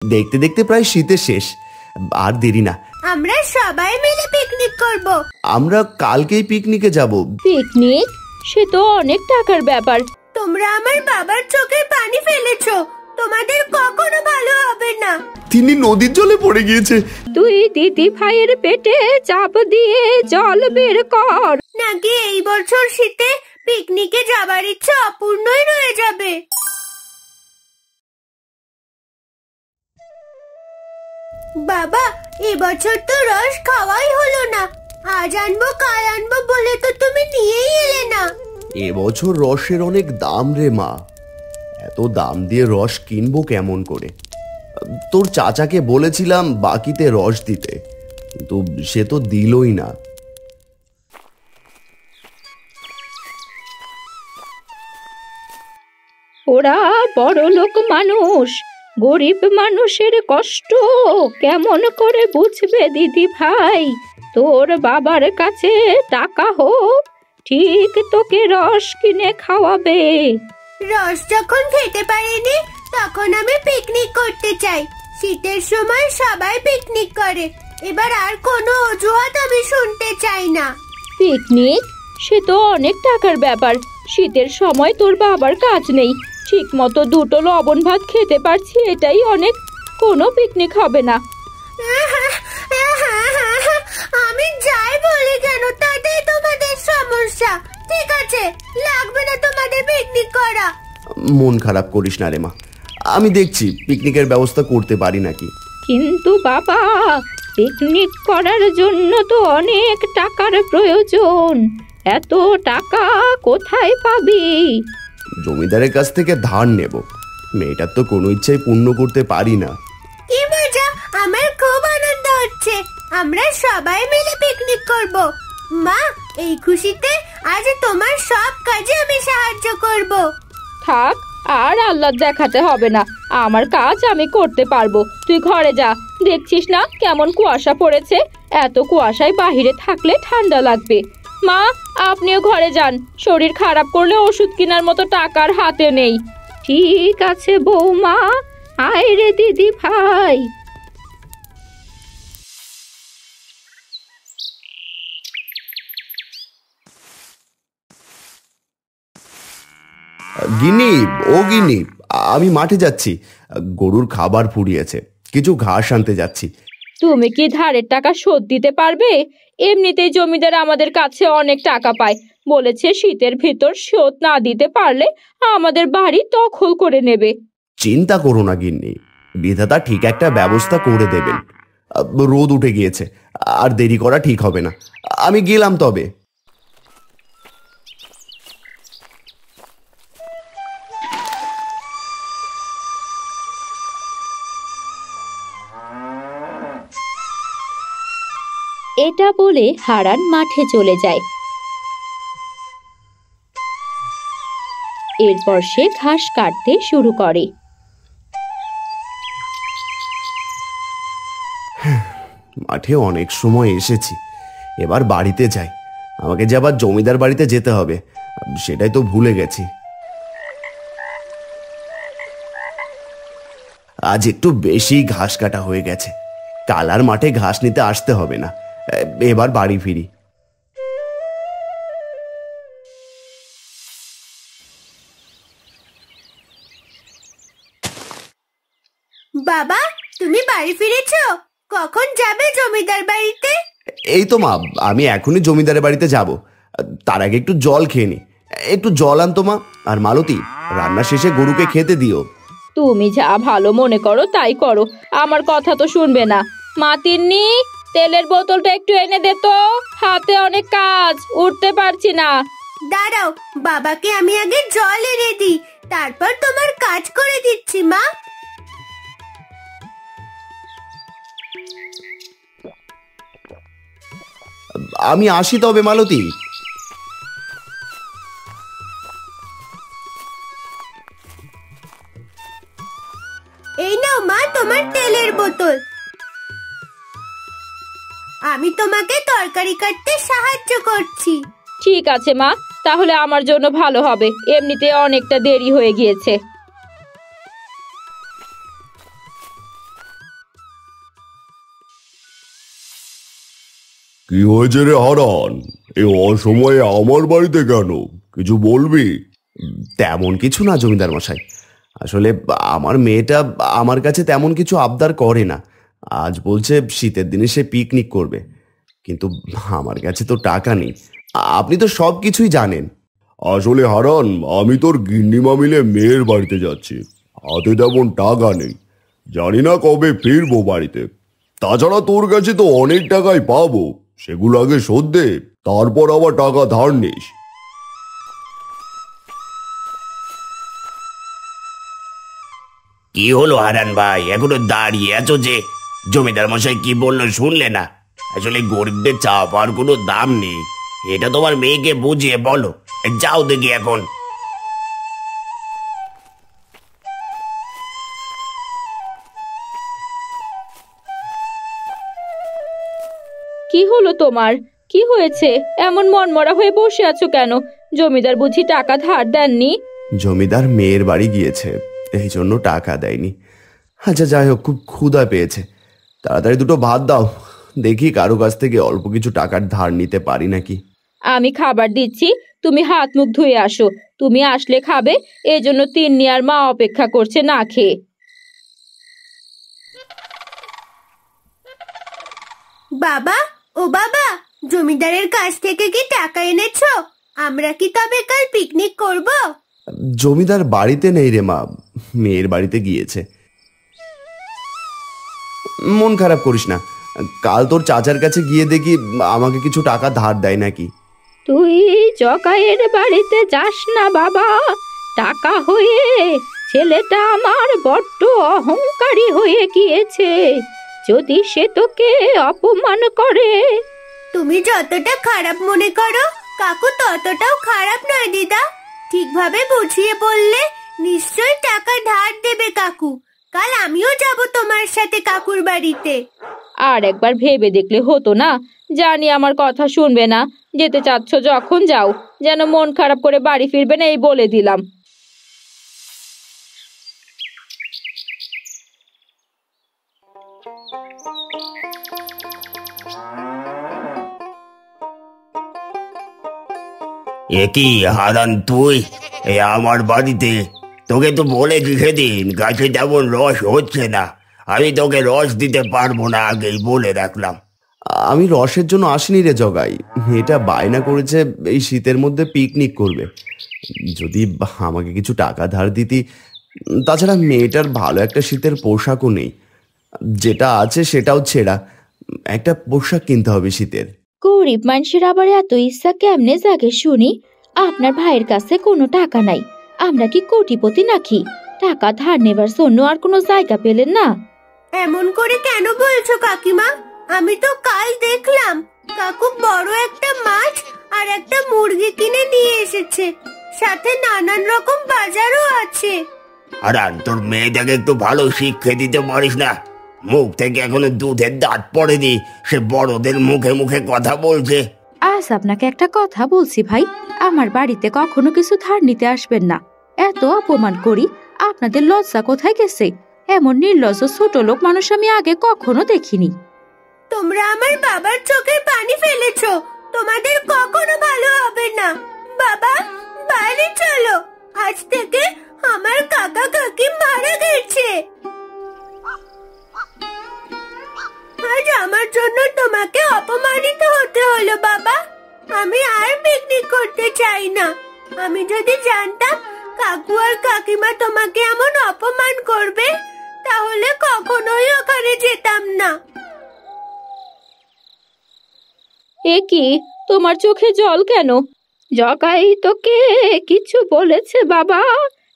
দেখতে দেখতে প্রায় শীতের শেষ, আর দেরি না। আমরা সবাই মিলে পিকনিক করব। আমরা কালকেই পিকনিকে যাব। পিকনিক? সে তো অনেক টাকার ব্যাপার। তোমরা আমার বাবার চোখে পানি ফেলেছো, তোমাদের কখনো ভালো হবে না। তিনি নদীর জলে পড়ে গিয়েছে। তুই দিদি ভাইয়ের পেটে চাপ দিয়ে জল বের কর, নাকি এই বছর শীতে পিকনিকে যাবার ইচ্ছা অপূর্ণই রয়ে যাবে। বাবা, এবছর তো রস খাওয়াই হলো না। আজ আনবো কাল আনবো বলে তো তুমি নিয়েই এলে না। এবছর রসের অনেক দাম রে মা, এত দাম দিয়ে রস কিনবো কেমন করে? তোর চাচাকে বলেছিলাম বাকিতে রস দিতে, কিন্তু সে তো দিলই না। ওরা বড় লোক মানুষ, গরিব মানুষের কষ্ট কেমন করে বুঝবে দিদি ভাই? তোর বাবার কাছে টাকা হোক, ঠিক তোকে রস কিনে খাওয়াবে। রস যখন খেতে পারিনি তখন আমি পিকনিক করতে চাই। শীতের সময় সবাই পিকনিক করে, এবার আর কোনো অজুহাত আমি শুনতে চাই না। পিকনিক? সে তো অনেক টাকার ব্যাপার। শীতের সময় তোর বাবার কাজ নেই, ঠিক মতো দুটো লবণ ভাত খেতে পারছি, এটাই অনেক। কোনো পিকনিক হবে না। আমি যাই বলি কেন তাতেই তোমাদের সমস্যা। ঠিক আছে, লাগবে না তোমাদের পিকনিক করা। মন খারাপ করিস না রে মা, আমি দেখছি পিকনিকের ব্যবস্থা করতে পারি নাকি। কিন্তু বাবা, পিকনিক করার জন্য তো অনেক টাকার প্রয়োজন। এত টাকা কোথায় পাবি? জমিদারের কাছ থেকে ধার নেব। মেয়েটার তো কোনো ইচ্ছাই পূর্ণ করতে পারি না। কি মজা, আমার খুব আনন্দ হচ্ছে। আমরা সবাই মিলে পিকনিক করব। মা, এই খুশিতে আজ তোমার সব কাজে আমি সাহায্য করব। থাক, আর আল্লাহ দেখাতে হবে না, আমার কাজ আমি করতে পারবো। তুই ঘরে যা, দেখছিস না কেমন কুয়াশা পড়েছে? এত কুয়াশায় বাহিরে থাকলে ঠান্ডা লাগবে। মা, আপনিও ঘরে যান, শরীর খারাপ করলে ওষুধ কেনার মতো টাকার হাতে নেই। ঠিক আছে বৌমা, আয় রে দিদি ভাই। গিন্নি, ও গিন্নি, আমি মাঠে যাচ্ছি। গরুর খাবার ফুরিয়েছে, কিছু ঘাস আনতে যাচ্ছি। তুমি কি ধারের টাকা শোধ দিতে পারবে? এমনিতেই জমিদার আমাদের কাছে অনেক টাকা পায়, বলেছে শীতের ভিতর শোধ না দিতে পারলে আমাদের বাড়ি দখল করে নেবে। চিন্তা করো না গিন্নি, বিধাতা ঠিক একটা ব্যবস্থা করে দেবেন। রোদ উঠে গিয়েছে, আর দেরি করা ঠিক হবে না। আমি গেলাম তবে। এটা বলে হারান মাঠে চলে যায়। এরপর সে ঘাস কাটতে শুরু করে। মাঠে অনেক সময় এসেছি, এবার বাড়িতে যাই। আমাকে যে আবার জমিদার বাড়িতে যেতে হবে, সেটাই তো ভুলে গেছি। আজ একটু বেশি ঘাস কাটা হয়ে গেছে, কাল আর মাঠে ঘাস নিতে আসতে হবে না। এবার বাড়ি ফিরি। বাবা, তুমি বাড়ি ফিরেছো? কখন যাবে জমিদার বাড়িতে? এই তো মা, আমি এখনই জমিদারের বাড়িতে যাব। তার আগে একটু জল খেয়ে নি। একটু জল আনতো মা। আর মালতী, রান্না শেষে গরুকে খেতে দিও। তুমি যা ভালো মনে করো তাই করো, আমার কথা তো শুনবে না। মা তিন্নি, তেলের বোতলটা একটু এনে দে তো, হাতে অনেক কাজ, উঠতে পারছি না। দাঁড়াও, বাবাকে আমি আগে জল এনে দিই, তারপর তোমার কাজ করে দিচ্ছি মা। আমি আসি তবে মালতী। এই নাও মা তোমার তেলের বোতল। আমি তোমাকে তরকারি কাটতে সাহায্য করছি। ঠিক আছে মা, তাহলে আমার জন্য ভালো হবে, এমনিতে অনেকটা দেরি হয়ে গিয়েছে। কি হয়েছে রে হারান? এই অসময়ে আমার বাড়িতে কেন? কিছু বলবি? তেমন কিছু না জমিদার মশাই, আসলে আমার মেয়েটা আমার কাছে তেমন কিছু আবদার করে না। আজ বলছে শীতের দিনে সে পিকনিক করবে, কিন্তু আমার কাছে তো টাকা নেই। আপনি তো সব কিছুই জানেন। আসলে হারান, আমি তোর গিন্নিমা মিলে মেয়ের বাড়িতে যাচ্ছি, হাতে তেমন টাকা নেই, জানি না কবে ফিরবো বাড়িতে। তাছাড়া তোর কাছে তো অনেক টাকাই পাবো, সেগুলো আগে শোধ দে, তারপর আবার টাকা ধার নিস। কি হলো হারান ভাই, এখনো দাঁড়িয়ে আছো যে? জমিদার মশাই কি বললো শুনলে না? আসলে গরিবদের চা পাওয়ার কোনো দাম নেই, এটা তোমার মেয়েকে বুঝিয়ে বলো। যাও দেখি এখন। কি হলো তোমার? কি হয়েছে? এমন মনমরা হয়ে বসে আছো কেন? জমিদার বুঝি টাকা ধার দেননি? জমিদার মেয়ের বাড়ি গিয়েছে, এই জন্য টাকা দেয়নি। আচ্ছা যাই হোক, খুব ক্ষুধা পেয়েছে, তাড়াতাড়ি দুটো ভাত দাও, দেখি কারো কাছ থেকে অল্প কিছু টাকার ধার নিতে পারি নাকি। আমি খাবার দিচ্ছি, তুমি হাত মুখ ধুয়ে আসো। তুমি আসলে খাবে, এই জন্য তিন্নি আর মা অপেক্ষা করছে না খেয়ে। বাবা, ও বাবা, জমিদারের কাছ থেকে কি টাকা এনেছো? আমরা কি তবে কাল পিকনিক করব? জমিদার বাড়িতে নেই রে মা, মেয়ের বাড়িতে গিয়েছে। মন খারাপ করিস না, কাল তোর চাচার কাছে গিয়ে দেখি আমাকে কিছু টাকা ধার দেয় নাকি। তুই জগাইয়ের বাড়িতে যাস না বাবা, টাকা হয়ে ছেলেটা আমার বড্ড অহংকারী হয়ে গিয়েছে। যদি সে তোকে অপমান করে। তুমি যতটা খারাপ মনে করো, কাকু ততটাও খারাপ নয় দিদা। ঠিকভাবে বুঝিয়ে বললে নিশ্চয় টাকা ধার দেবে কাকু। কাল আমিও যাব তোমার সাথে কাকুর বাড়িতে। আর একবার ভেবে দেখলে হতো না? জানি আমার কথা শুনবে না, যেতে চাচ্ছ যখন যাও, যেন মন খারাপ করে বাড়ি ফিরবে না, এই বলে দিলাম। এ কি হারান, তুই আমার বাড়িতে? তোকে তো বলেছি সেদিন গাছে তেমন রস হচ্ছে না, আমি তোকে রস দিতে পারবো না, আগেই বলে রাখলাম। আমি রসের জন্য আসিনি রে জগাই, মেয়েটা বায়না করেছে এই শীতের মধ্যে পিকনিক করবে, যদি আমাকে কিছু টাকা ধার দিতি। তাছাড়া মেয়েটার ভালো একটা শীতের পোশাকও নেই, যেটা আছে সেটাও ছেঁড়া, একটা পোশাক কিনতে হবে শীতের। গরিব মানুষের আবার এত ইচ্ছা কেমনে জাগে শুনি? আপনার ভাইয়ের কাছে কোনো টাকা নাই, আমরা কি কোটিপতি নাকি? টাকা ধার নেবার জন্য আর কোনো জায়গা পেলেন না? এমন করে কেন বলছো কাকিমা? আমি তো কাল দেখলাম কাকু বড় একটা মাছ আর একটা মুরগি কিনে নিয়ে এসেছে, সাথে নানান রকম বাজারও আছে। হারান, তোর মেয়েটাকে একটু ভালো শিক্ষা দিতে পারিস না? মুখ থেকে এখনো দুধের দাঁত পড়েনি, সে বড়দের মুখে মুখে কথা বলছে। আজ আপনাকে একটা কথা বলছি ভাই, আমার বাড়িতে কখনো কিছু ধার নিতে আসবেন না। এত অপমান করি, আপনাদের লজ্জা কোথায় গেছে? এমন নির্লজ্জ ছোট লোক মানুষ আমি আগে কখনো দেখিনি। তোমরা আমার বাবার চোখে পানি ফেলেছো, তোমাদের কখনো ভালো হবে না। বাবা, বাড়ি চলো, আজ থেকে আমার কাকা কাকি মারা গেছে। আজ আমার জন্য তোমাকে অপমানিত হতে হলো বাবা। আমি আর পিকনিক করতে চাই না। আমি যদি জানতাম কাকু আর কাকিমা তোমাকে এমন অপমান করবে, তাহলে কখনোই ওখানে যেতাম না। এ কি, তোমার চোখে জল কেন? জগাই তোকে কিছু বলেছে বাবা?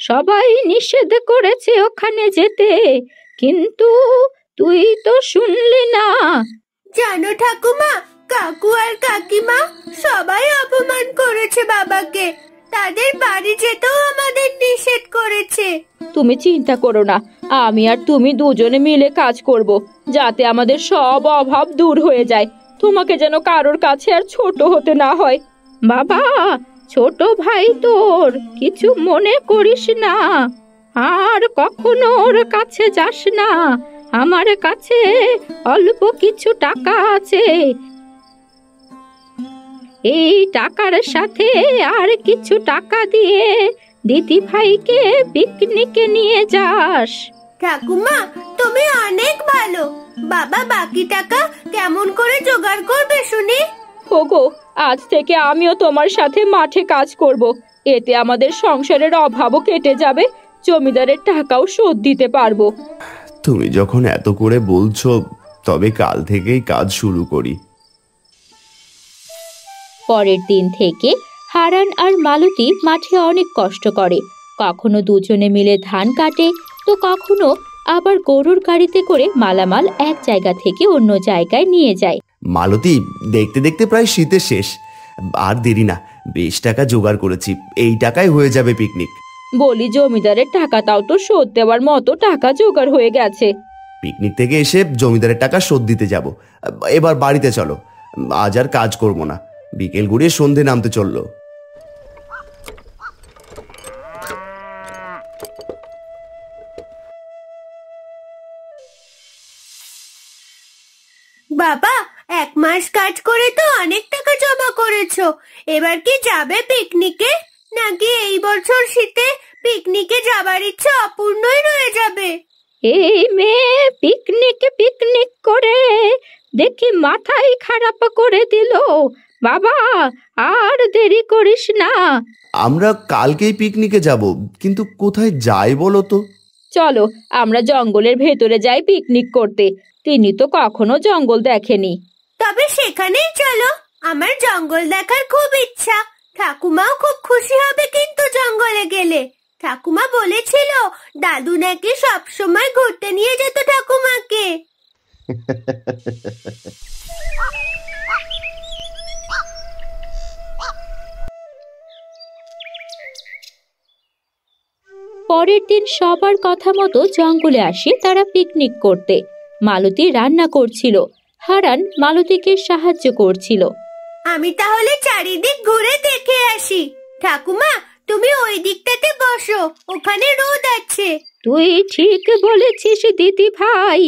সবাই নিষেধ করেছে ওখানে যেতে, কিন্তু তুই তো শুনলি না। জানো ঠাকুমা, কাকু আর কাকিমা সবাই অপমান করেছে বাবাকে, তাদের বাড়ি যেতেও আমাদের নিষেধ করেছে। তুমি চিন্তা করো না, আমি আর তুমি দুজনে মিলে কাজ করব, যাতে আমাদের সব অভাব দূর হয়ে যায়। তোমাকে যেন কারোর কাছে আর ছোট হতে না হয়। বাবা, ছোট ভাই তোর, কিছু মনে করিস না, আর কখনো ওর কাছে যাস না। আমার কাছে অল্প কিছু টাকা আছে, এই টাকার সাথে আর কিছু টাকা দিয়ে দিদি ভাইকে পিকনিকে নিয়ে যাস। ঠাকুমা, তুমি অনেক ভালো। বাবা বাকি টাকা কেমন করে জোগাড় করবে শুনি? ওগো, আজ থেকে আমিও তোমার সাথে মাঠে কাজ করব। এতে আমাদের সংসারের অভাবও কেটে যাবে, জমিদারের টাকাও শোধ দিতে পারবো। তুমি যখন এত করে বলছো তবে কাল থেকেই কাজ শুরু করি। পরের দিন থেকে হারান আর মালতী মাঠে অনেক কষ্ট করে। কখনো দুজনে মিলে ধান কাটে, তো কখনো আবার গরুর গাড়িতে করে মালামাল এক জায়গা থেকে অন্য জায়গায় নিয়ে যায়। মালতী, দেখতে দেখতে প্রায় শীতের শেষ, আর দেরি না, বেশ টাকা জোগাড় করেছি, এই টাকায় হয়ে যাবে পিকনিক। বলি, জমিদারের টাকাটাও তো শোধ দেওয়ার মতো টাকা জোগাড় হয়ে গেছে। পিকনিক থেকে এসে জমিদারের টাকা শোধ দিতে যাব। এবার বাড়িতে চলো, আজ আর কাজ করব না, বিকেল গড়িয়ে সন্ধে নামতে চললো। বাবা, 1 মাস কাজ করে তো অনেক টাকা জমা করেছো। এবার কি যাবে পিকনিকে, নাকি এই বছর শীতে পিকনিকে যাবার ইচ্ছা অপূর্ণই রয়ে যাবে? এই মেয়ে পিকনিক করে দেখি মাথাই খারাপ করে দিল। বাবা, আর দেরি করিস না। আমরা কালকেই পিকনিকে যাব, কিন্তু কোথায় যাই বলো তো? চলো, আমরা জঙ্গলের ভেতরে যাই পিকনিক করতে। তিনি তো কখনো জঙ্গল দেখেনি। তবে সেখানেই চলো, আমার জঙ্গল দেখার খুব ইচ্ছা। ঠাকুমাও খুব খুশি হবে কিন্তু জঙ্গলে গেলে। ঠাকুমা বলেছিল দাদু নাকি সবসময় ঘুরতে নিয়ে যেত ঠাকুমাকে। পরের দিন সবার কথা মতো জঙ্গলে আসে তারা পিকনিক করতে। মালতী রান্না করছিল, হারান মালতীকে সাহায্য করছিল। আমি তাহলে চারিদিক ঘুরে দেখে আসি। ঠাকুমা, তুমি ওই দিকটাতে বসো, ওখানে রোদ আছে। তুই ঠিক বলেছিস দিদি ভাই,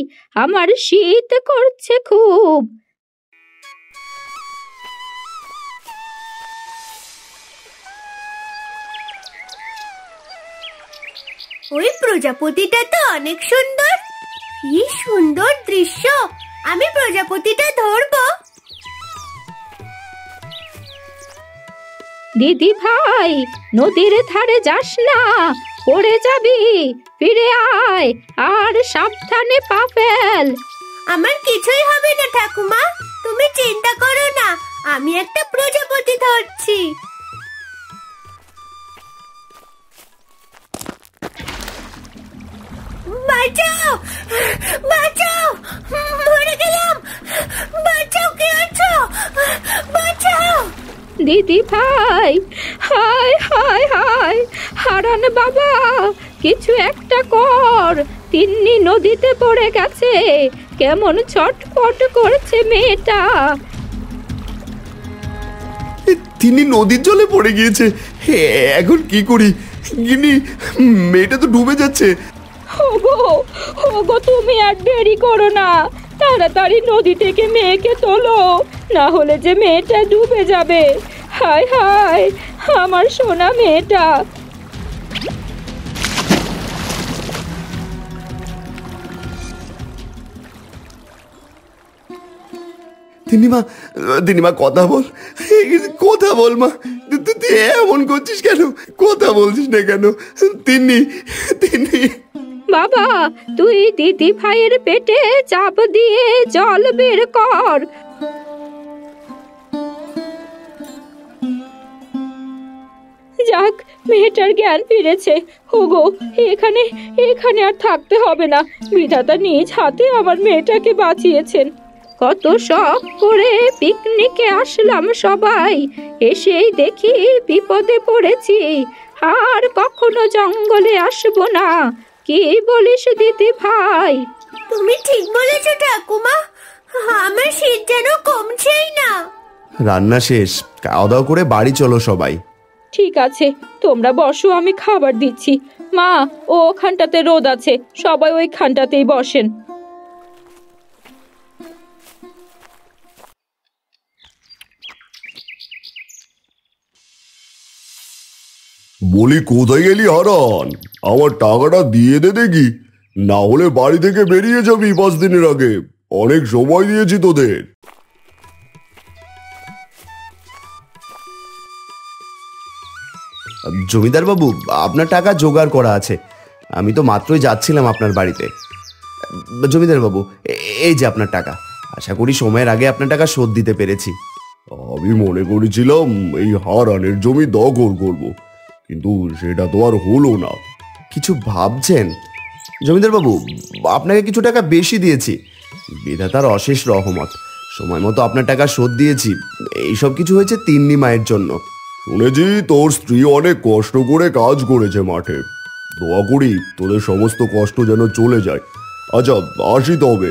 আমার শীত করছে খুব। ওই প্রজাপতিটা তো অনেক সুন্দর। কি সুন্দর দৃশ্য, আমি প্রজাপতিটা ধরবো। দিদি ভাই, নদীর ধারে যাস না, পড়ে যাবি। ফিরে আয়, আর সাবধানে পা ফেল। আমার কিছুই হবে না ঠাকুমা, তুমি চিন্তা করো না, আমি একটা প্রজাপতি ধরছি। বাঁচাও, বাঁচাও, মরে গেলাম। বাঁচাও, কে আছো? বাঁচাও। দিদি ভাই, হায় হায় হায়, হারান বাবা, কিছু একটা কর। তিন্নি নদীতে পড়ে গেছে, কেমন ছটফট করছে মেয়েটা। তিনি নদীর জলে পড়ে গিয়েছে, এখন কি করি? গিনি, মেয়েটা তো ডুবে যাচ্ছে। ওগো, ওগো, তুমি আর দেরি করো না, তাড়াতাড়ি নদী থেকে মেয়েকে তোলো, না হলে যে মেয়েটা ডুবে যাবে। হায় হায়, আমার সোনা মেয়েটা। দিনিমা কথা বল, কথা বল মা। তুই এমন করছিস কেন? কথা বলছিস না কেন? তিন্নি, তিন্নি। বাবা, তুই দিদি ভাইয়ের পেটে চাপ দিয়ে জল বের কর। যাক, মেয়েটার জ্ঞান ফিরেছে। ওগো, এখানে এখানে আর থাকতে হবে না, বিধাতা নিজ হাতে আমার মেয়েটাকে বাঁচিয়েছেন। কত শখ করে পিকনিকে আসলাম সবাই, এসেই দেখি বিপদে পড়েছি। আর কখনো জঙ্গলে আসবো না। কি বলিস দিদি ভাই? তুমি ঠিক বলেছো ঠাকুমা, আমার শীত যেন কমছেই না। রান্না শেষ, খাওয়া দাওয়া করে বাড়ি চলো সবাই। ঠিক আছে, তোমরা বসো, আমি খাবার দিচ্ছি। মা, ও ওখানটাতে রোদ আছে, সবাই ওইখানটাতেই বসেন। বলি কোথায় গেলি হারান? আমার টাকাটা দিয়ে দে দেখি, না হলে বাড়ি থেকে বেরিয়ে যাবি 5 দিনের আগে। অনেক সময় দিয়েছি তোদের। জমিদার বাবু, আপনার টাকা জোগাড় করা আছে। আমি তো মাত্রই যাচ্ছিলাম আপনার বাড়িতে। জমিদার বাবু, এই যে আপনার টাকা। আশা করি সময়ের আগে আপনার টাকা শোধ দিতে পেরেছি। আমি মনে করেছিলাম এই হারানের জমি দখল করব, কিন্তু সেটা তো আর হলো না। কিছু ভাবছেন? জমিদার বাবু, আপনাকে কিছু টাকা বেশি দিয়েছি। বিধাতার অশেষ রহমত, সময় মতো আপনার টাকা শোধ দিয়েছি। এইসব কিছু হয়েছে তিন্নি মায়ের জন্য। শুনেছি তোর স্ত্রী অনেক কষ্ট করে কাজ করেছে মাঠে। দোয়া করি তোদের সমস্ত কষ্ট যেন চলে যায়। আচ্ছা, আসি তবে।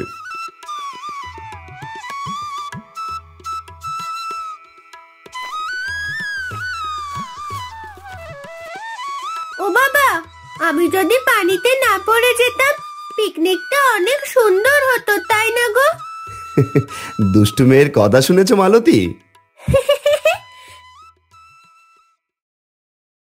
ও বাবা, আমি যদি পানিতে না পড়ে যেতাম, পিকনিকটা অনেক সুন্দর হতো, তাই না গো? দুষ্টু মেয়ের কথা শুনেছ মালতী?